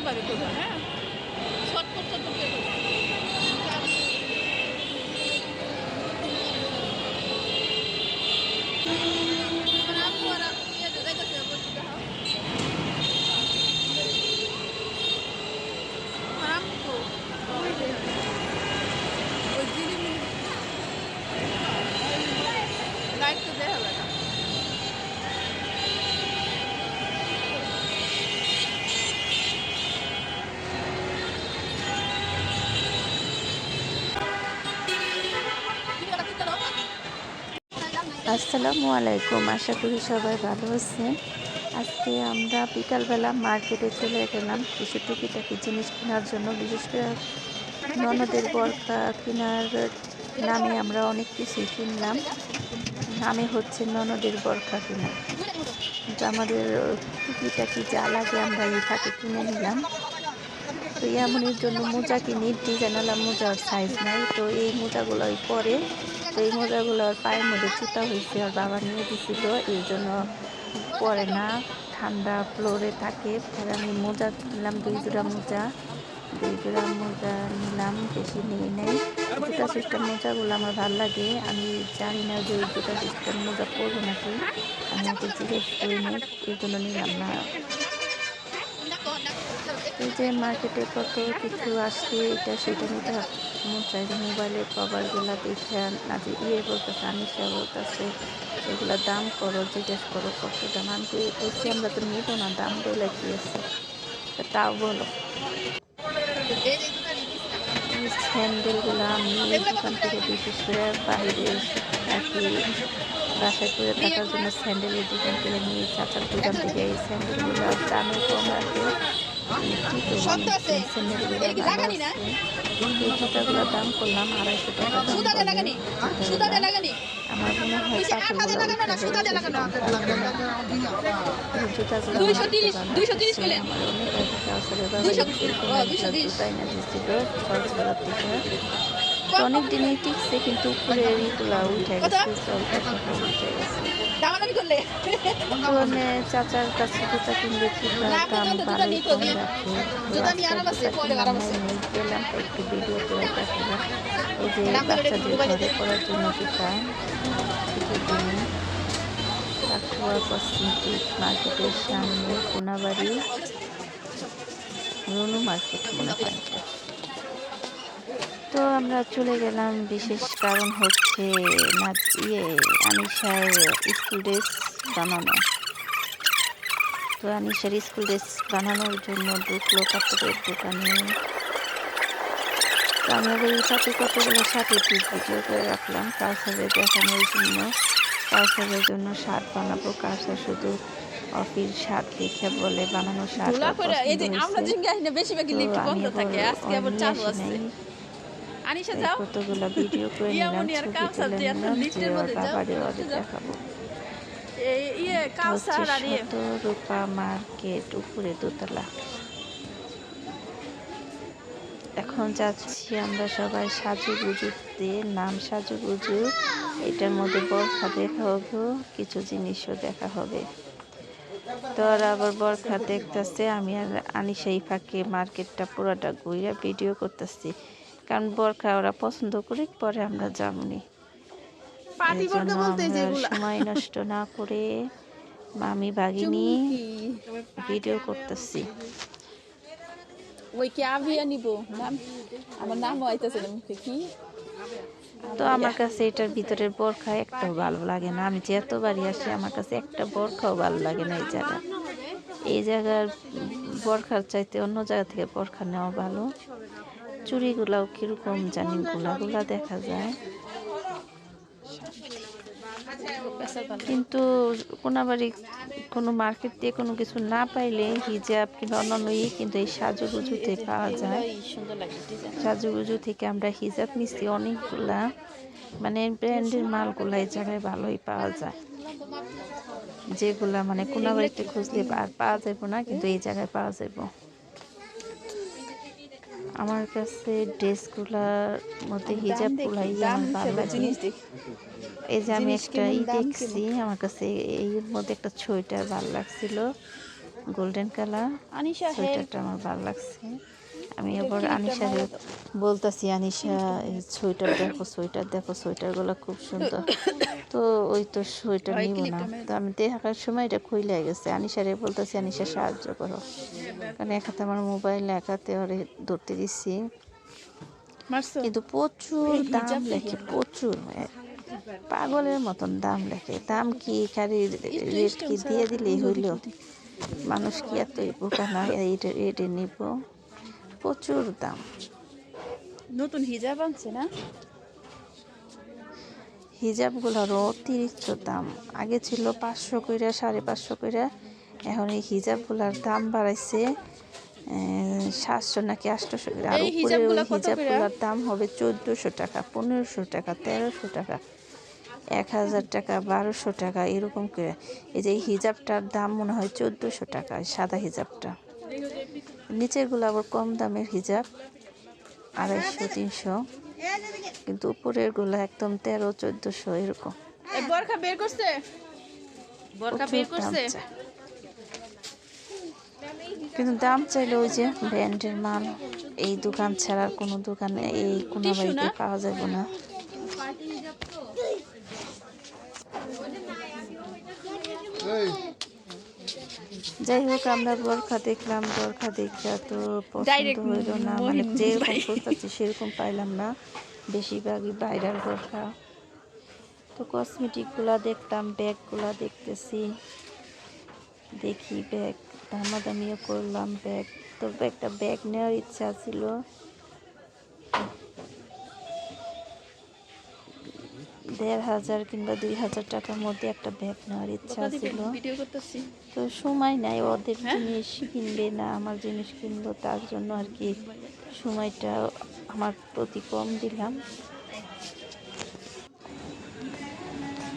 সুন্দরভাবে করবো, হ্যাঁ, ছটফট ছটফট করে করবো। আমার আম্মু আর ইয়েতে যাইতেছে বলছি দেখো, আমার আম্মু তো ওই জিনিস দায়িত্ব দেওয়া হবে না। আসসালামু আলাইকুম, আশা করি সবাই ভালো আছেন। আজকে আমরা বিকালবেলা মার্কেটে চলে গেলাম কিছু টুকিটাকি জিনিস কেনার জন্য। বিশেষ করে ননদের বরখা কেনার নামে আমরা অনেক কিছুই কিনলাম। নামে হচ্ছে ননদের বরখা কেনা, কিন্তু আমাদের টুকিটাকি যা লাগে আমরা এই ফাঁকে কিনে নিলাম। তো এমনের জন্য মোজা কিনি, ডিজাইনালা মোজার সাইজ নাই, তো এই মোজাগুলোই পরে। তো এই মোজাগুলোর পায়ের মধ্যে চুতা হয়েছে, আর বাবা নিয়ে দিছিল, এই জন্য পরে না, ঠান্ডা ফ্লোরে থাকে। পরে আমি মোজা কিনলাম, দুই জোড়া মোজা নিলাম, বেশি নিয়ে নেই। জুতা সিস্টেম মোজাগুলো আমার ভালো লাগে, আমি জানি না যে ওই জুতা সিস্টেম মোজা পরবো নাকি, আমি ওকে জিজ্ঞেস করি নি, এই জন্য নিলাম না। এই যে মার্কেটে কত কিছু আসছে, এটা সেটা নিতে মন চাই। মোবাইলের কভারগুলো দেখে নাকি বলতেছে, আনিসা বলতেছে এগুলা দাম করো, জিজ্ঞেস করো কত দাম। আমি বলছি আমরা তো নিব না, দাম বলে কি আছে, তাও বলো। এই স্যান্ডেলগুলো আমি এই দোকান থেকে, বিশেষ করে বাইরে আর কি বাসায় পরে থাকার জন্য স্যান্ডেলের দোকান থেকে নিয়ে, চাচার দোকান থেকে এই স্যান্ডেলগুলো দামে কম রাখে। এই জুতাগুলোর দাম করলাম 250 টাকা দাম বলে। আমার মনে হয় পাথরগুলো জুতাগুলো আমার অনেক জুতাই না দিচ্ছিল কক্সবাজার থেকে। অনেক দিনই টিকছে, কিন্তু উপরে ইগুলা উঠে গেছে, উঠে গেছে। চাচার কাছে জুতা কিনলে দাম ভালোই কম রাখে। গেলাম একটু ভিডিও করে দেখালাম। এই যে বাচ্চাদের ঘরে পড়ার জন্য জুতা, কসমেটিক মার্কেটের সামনে কোনাবাড়ি রুনু মার্কেট মনে হয়। তো আমরা চলে গেলাম, বিশেষ কারণ হচ্ছে আনিশার স্কুল ড্রেস বানানো। তো আনিশার স্কুল ড্রেস বানানোর জন্য ঢুকলো কাপড়ের দোকানে। তো আমাদের এই সাথে কতগুলো শার্টের পিস ভিডিও করে রাখলাম কাউসারের দেখানোর জন্য। কাউসারের জন্য শার্ট বানাবো, কাউসার শুধু অফিস শার্ট দেখে বলে বানানো শার্ট কতগুলো ভিডিও করে নিলাম, ছবি তুলে নিলাম, যে বাবারে দেখাবো। রূপা মার্কেট, উপরে দোতলা। এখন যাচ্ছি আমরা সবাই সাজুগুজুতে, নাম সাজুগুজু। এটার মধ্যে বরখা দেখা হবে, কিছু জিনিসও দেখা হবে। তো ওরা আবার বরখা দেখতেছে, আমি আর আনিশা এই ফাঁকে মার্কেটটা পুরোটা ঘুরে ভিডিও করতেছি, কারণ বরখা ওরা পছন্দ করি, পরে আমরা যাবনি। সময় নষ্ট না করে মামি ভাগিনী ভিডিও করতেছি। তো আমার কাছে এটার ভিতরের বরখা একটাও ভালো লাগে না, আমি যতবারই আসি আমার কাছে একটা বরখাও ভালো লাগে না। এই জায়গার বরখার চাইতে অন্য জায়গা থেকে বরখা নেওয়া ভালো। চুড়িগুলাও কিরকম জানি গোলা দেখা যায়, কিন্তু কোনাবাড়ি কোনো মার্কেট দিয়ে কোনো কিছু না পাইলে হিজাব কিংবা অন্যান্য কিন্তু এই সাজুগুজুতে পাওয়া যায়। সাজুগুজু থেকে আমরা হিজাব নিচ্ছি অনেকগুলা, মানে ব্র্যান্ডের মালগুলা এই জায়গায় ভালোই পাওয়া যায়, যেগুলা মানে কোনাবাড়িতে খুঁজলে আর পাওয়া যাবে না, কিন্তু এই জায়গায় পাওয়া যাবে। আমার কাছে ড্রেসগুলার মধ্যে হিজাবগুলাই আমার ভালো লাগে। এই যে আমি একটা দেখছি, আমার কাছে এর মধ্যে একটা সোয়েটার ভালো লাগছিল, গোল্ডেন কালার আনিশা সোয়েটারটা আমার ভালো লাগছে। আমি আবার আনিশারে বলতাছি, আনিশা এই সোয়েটার দেখো, সোয়েটার দেখো, সোয়েটারগুলো খুব সুন্দর। তো ওই তো সোয়েটার নিব না, তো আমি দেখার সময় এটা খুইলে গেছে। আনিশারে বলতেছি, আনিশা সাহায্য করো, কারণ এক হাতে আমার মোবাইল, এক হাতে ওরে ধরতে দিচ্ছি। কিন্তু প্রচুর দাম লেখে, প্রচুর পাগলের মতন দাম লেখে। দাম কি খালি রেট কি দিয়ে দিলেই হইল? মানুষ কি এত বোকা নয় এটা নিব? প্রচুর দাম। নতুন হিজাব আনছে না? হিজাবগুলোরও অতিরিক্ত দাম। আগে ছিল 500 কইরা, 550 কইরা, এখন এই হিজাবগুলোর দাম বাড়াইছে 700 নাকি 800 কইরা। আর উপরে ওই হিজাবগুলোর দাম হবে 1400 টাকা, 1500 টাকা, 1300 টাকা, 1000 টাকা, 1200 টাকা, এরকম করে। এই যে এই হিজাবটার দাম মনে হয় 1400 টাকা, সাদা হিজাবটা। নিচেরগুলো আবার কম দামের হিজাব, 250, 300, কিন্তু উপরের গুলো একদম 1300, 1400 এরকম। বরখা বের করছে, বরখা বের করছে। কিন্তু দাম চাইলে ওই যে ব্র্যান্ডের মাল, এই দোকান ছাড়া আর কোনো দোকানে এই কোনাবাড়িতে পাওয়া যাবে না। যাই হোক, আমরা বরখা দেখলাম, বরখা দেখা তো পছন্দ হইল না, মানে যেরকম খুঁজতেছি সেরকম পাইলাম না, বেশিরভাগই ভাইরাল বরখা। তো কসমেটিকগুলা দেখতাম, ব্যাগগুলা দেখতেছি, দেখি ব্যাগ, দামাদামিও করলাম ব্যাগ। তো একটা ব্যাগ নেওয়ার ইচ্ছা ছিল, 1500 কিংবা 2000 টাকার মধ্যে একটা ব্যাগ নেওয়ার ইচ্ছা ছিল। তো সময় নাই, ওদের জিনিস কিনবে না আমার জিনিস কিনবো, তার জন্য আর কি সময়টা আমার প্রতি কম দিলাম।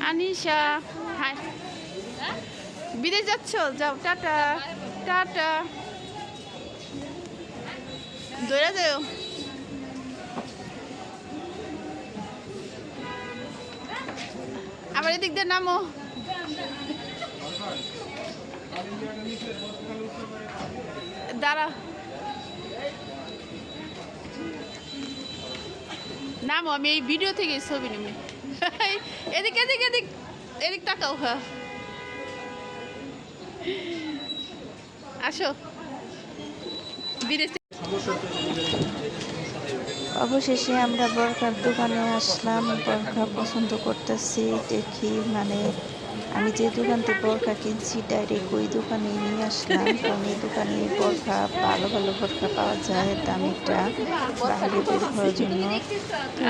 আনিশা হাই, বিদেশ যাচ্ছ? যাও, টাটা টাটা, দৌড়া যাও। আবার এদিক দিয়ে নামো। দাঁড়া, নামো, আমি এই ভিডিও থেকে ছবি নেব। এদিক এদিক এদিক এদিক তাকাও। হ্যাঁ, আসো বিদেশ। অবশেষে আমরা বরখার দোকানে আসলাম, বরখা পছন্দ করতেছি। দেখি মানে আমি যে দোকান থেকে বরখা কিনছি ডাইরেক্ট ওই দোকানে নিয়ে আসলাম, কারণ এই দোকানে বরখা ভালো ভালো বরখা পাওয়া যায় দামিটা বাইরে বের করার জন্য। তো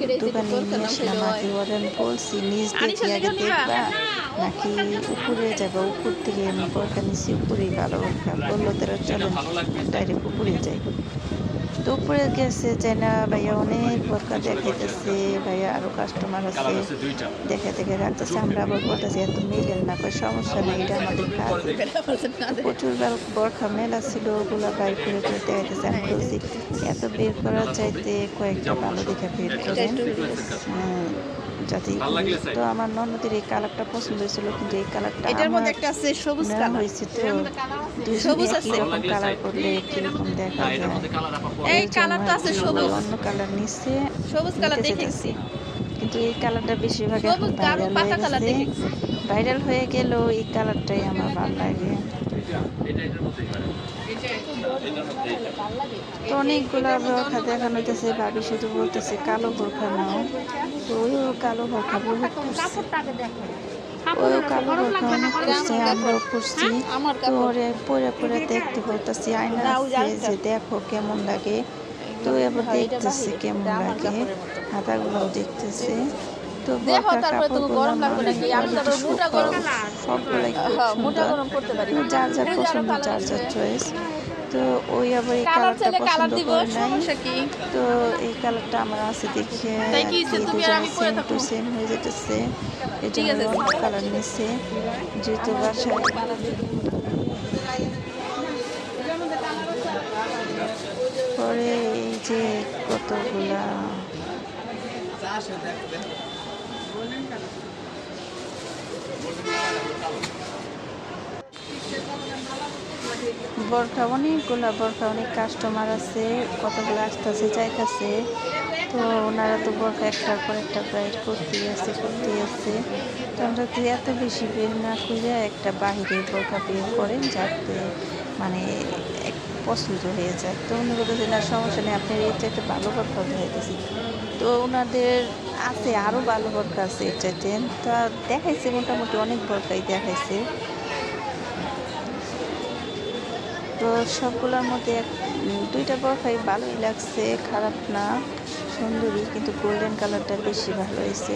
এই দোকানে নিয়ে আসলাম। আগে ওরা আমি বলছি নিজ দেখি আগে দেখবা নাকি উপরে যাবা, উপর থেকে আমি বরখা নিচ্ছি, উপরেই ভালো বরখা। বললো তারা চলেন ডাইরেক্ট উপরে যাই। তো উপরে গেছে যে না ভাইয়া অনেক বোরকা দেখাইতেছে, ভাইয়া আরো কাস্টমার আছে, দেখে দেখে রাখতেছে। আমরা আবার বলতেছি এত মিলেন না, কই সমস্যা নেই, এটা আমাদের কাজ। প্রচুর বোরখা মেলা ছিল, ওগুলা বাইর করে করে দেখাইতেছে। আমি বলছি এত বের করার চাইতে কয়েকটা ভালো দেখে বের করেন যাতে। তো আমার ননদের এই কালারটা পছন্দ হয়েছিল, কিন্তু এই কালারটা আমার নেওয়া হয়েছে, তো দুইজনে একই রকম কালার করলে কিরকম দেখা যায়, এই কালারটা আছে সবুজ, অন্য কালার নিচ্ছে, সবুজ কালার দেখেছি। কিন্তু এই কালারটা বেশিরভাগ এখন ভাইরাল হয়ে গেছে। ভাইরাল হয়ে গেলেও এই কালারটাই আমার ভালো লাগে। তো অনেকগুলো বোরখা দেখানো হইতেছে, ভাবি শুধু বলতেছে কালো বোরখা নাও। তো ওইও কালো বোরখা বহুত করছে, ওইও কালো বোরখা অনেক করছে, আমরাও করছি। তো ওরে পরে পরে দেখতে বলতেছি, আয়না আছে যে দেখো কেমন লাগে। তো এবার দেখতেছে কেমন লাগে, হাতাগুলোও দেখতেছে। তো বোরখা কাপড়গুলো সবগুলাই খুব সুন্দর, যার যার পছন্দ, যার যার চয়েস। তো ওই আবার এই কালারটা পছন্দ করে নাই, তো এই কালারটা আমার আছে দেখে দুজনে সেম টু সেম হয়ে যেতেছে, এই জন্য অন্য কালার নিচ্ছে। যেহেতু বাসায় পরে এই যে কতগুলা বোরখা অনেকগুলা বোরখা, অনেক কাস্টমার আছে, কতগুলো আসতেছে যাইতেছে। তো ওনারা তো বোরখা একটার পর একটা ব্রাইড করতেই আছে। তো আমরা তো এত বেশি বের না করে একটা বাহিরে বোরখা বের করেন, যাতে মানে এক পছন্দ হয়ে যায়। তো উনি বলতেছে না সমস্যা নেই, আপনার এর চাইতে ভালো বোরখা দেখাইতেছি। তো ওনাদের আছে আরও ভালো বোরখা আছে এর চাইতে। তা দেখাইছে মোটামুটি অনেক বোরখাই দেখাইছে। তো সবগুলোর মধ্যে দুইটা বোরখাই ভালোই লাগছে, খারাপ না, সুন্দরী, কিন্তু গোল্ডেন কালারটা বেশি ভালো হয়েছে।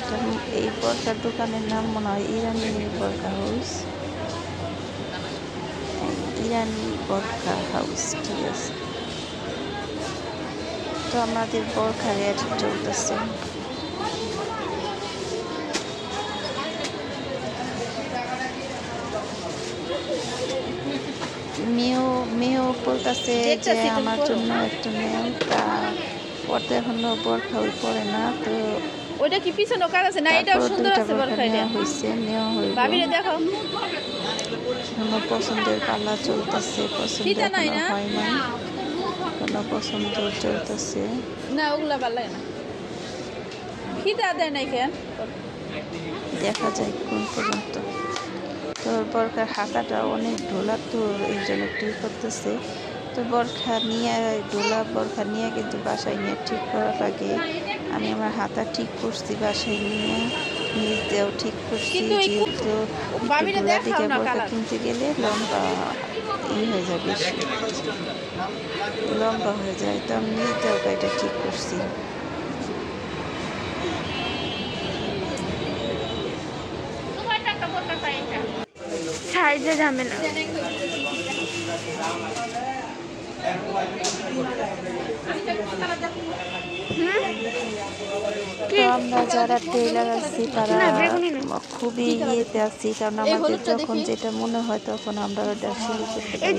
তো এই বোরখার দোকানের নাম মনে হয় ইরানি বোরখা হাউস, ইরানি বোরখা হাউস, ঠিক আছে। তো আমাদের বোরখা রেট চলতেছে। মেয়েও বলতেছে যে আমার জন্য একটা নেও, তা পরতে এখনো বোরখা পরে না। তো ওইটা কি পিছনে কাজ আছে না? এটাও সুন্দর আছে বোরখা। এটা হইছে, নেওয়া হইল। ভাবিরে দেখো, কোনো পছন্দের পাল্লা চলতেছে, পছন্দ এখনো হয় নাই, কোনো পছন্দ চলতেছে না। ওগুলা ভালো লাগে না, খিদা দেয় নাই কেন, দেখা যায় কোন পর্যন্ত। তোর বোরখার হাতাটা অনেক ঢোলা, তো এই জন্য ঠিক করতেছে। তো বোরখা নিয়ে কিন্তু বাসায় নিয়ে ঠিক করার আগে আমি আমার হাতা ঠিক করছি, বাসায় নিয়ে নিজ দেও ঠিক করছি। যেহেতু ঢোলা দিকে বোরখা কিনতে গেলে লম্বা হয়ে যায়, বেশি লম্বা হয়ে যায়। তো আমি নিজ দেও এটা ঠিক করছি। সাইজে ঝামেলা। তো আমরা যারা টেইলার আছি তারা খুবই ইয়েতে আছি, কারণ আমাদের যখন যেটা মনে হয় তখন আমরা ওটা সেলাই করতে পারি।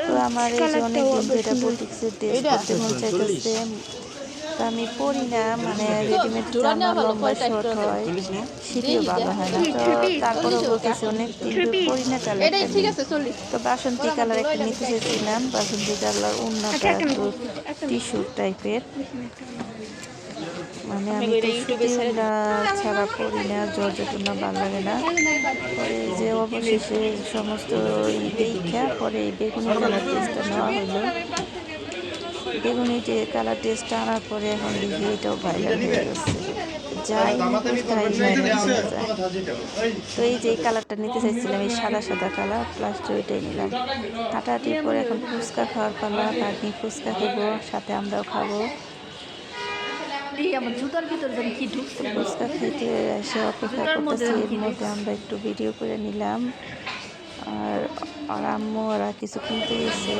তো আমার এই যে অনেকদিন যেটা বুটিক্সের ড্রেস করতে মন চাইতেছে, তো আমি পরি না, মানে রেডিমেড জামা লম্বা শর্ট হয়, সেটিও ভালো হয় না। তো তারপরেও বলতেছে অনেকদিন পরি না, তাহলে তো বাসন্তী কালার একটা নিতে চেয়েছিলাম, বাসন্তী কালার উন্নতা টিস্যু টাইপের। মানে আমি তো সুতিওয়ালা ছাড়া পরি না, জর্জেটনা ভালো লাগে না। পরে যে অবশেষে সমস্ত দেখা পরে এই বেগুনি কালার টেস্টটা নেওয়া হলো। বেগুনি কালার টেস্টটা আনার পরে এখন দেখি এটাও ভাইরাল হয়ে গেছে, যাই কোথায় ভাইরাল হয়ে যায়। তো এই যে কালারটা নিতে চাইছিলাম, এই সাদা সাদা কালার, প্লাস্টিক ওইটাই নিলাম। হাঁটাহাঁটির পরে এখন ফুচকা খাওয়ার পালা, ভাগ্নি ফুচকা খাবো, সাথে আমরাও খাবো। ফুচকা খেতে এসে অপেক্ষা করতেছি, এর মধ্যে আমরা একটু ভিডিও করে নিলাম। আর আম্মু ওরা কিছু কিনতে গেছে।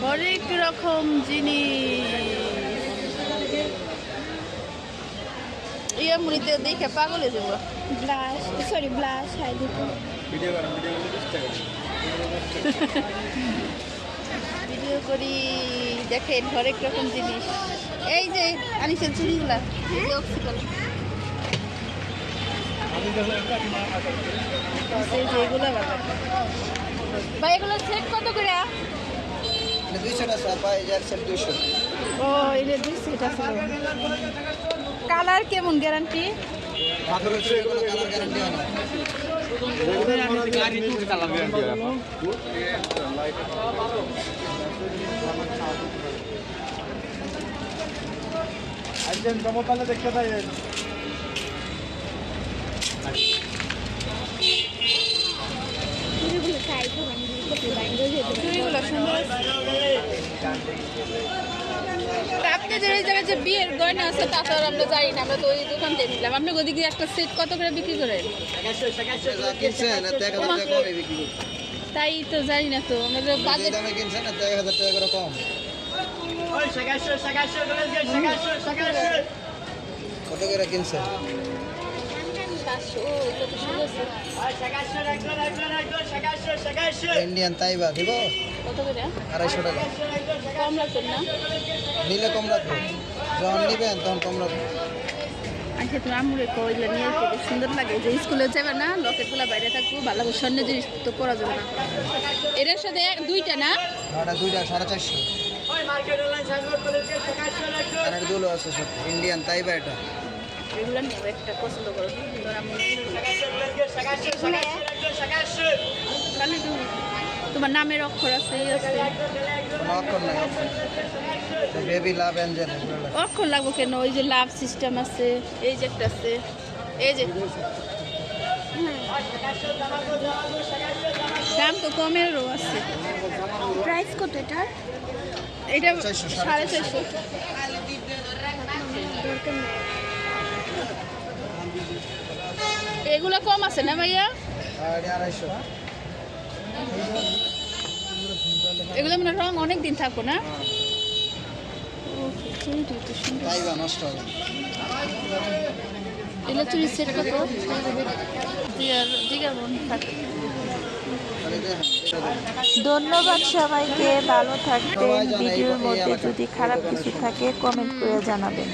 হরেক রকম জিনিস ইয়ে মুড়িতে দেখে পাগল হয়ে যাবো। ব্লাশ ভিডিও করি, দেখেন হরেক রকম জিনিস। এই যে আনিসেন চুড়িগুলা, এগুলো ভাই, এগুলো সেট কত করে? 200 টাকা পাই, এক সেট 200। ও এটা 2 সেট আছে। কালার কেমন গ্যারান্টি? পাথরের চেয়ে কোনো কালার গ্যারান্টি হয় না। একজন জমকালে দেখতে পাইয়েন। আপনাদের এই জায়গায় যে বিয়ের গয়না আছে তা তো আমরা জানি না, আমরা তো ওই দোকান থেকে নিলাম। আপনার ওদিকে একটা সেট কত করে বিক্রি করেন? তাই তো জানি না, তো আমাদের বাজেট কত করে কিনছে? ইন্ডিয়ান তাইবা দিব। কত করে? 250 টাকা। কম রাখবেন না? নিলে কম রাখবো, যখন নিবেন তখন কম রাখবো। আচ্ছা, তুমি আমুরে কইলা নিয়ে আসতে খুব সুন্দর লাগে। যে স্কুলে যাবে না, লকেটগুলো বাইরে থাকবো, ভালো স্বর্ণ জিনিস তো পরা যাবে না। এটার সাথে দুইটা না? এটা দুইটা 450। আর একটা দুলো আছে সব ইন্ডিয়ান তাইবা এটা। এগুলো নেবো, একটা পছন্দ করো। খালি তোমার নামের অক্ষর আছে, কোনো অক্ষর নাই, অক্ষর বেবি লাভ এঞ্জেল। অক্ষর লাগবো কেন? ওই যে লাভ সিস্টেম আছে, এই যে একটা আছে, এই যে দাম তো কমেরও আছে। প্রাইস কত এটার? এটা 450। এগুলো কম আছে না ভাইয়া? আর 250। এগুলো মানে রং অনেক দিন থাকবো না? তাইবা নষ্ট হবে। এগুলো চুরি সেট কত? ধন্যবাদ সবাইকে, ভালো থাকবেন। ভিডিওর মধ্যে যদি খারাপ কিছু থাকে কমেন্ট করে জানাবেন।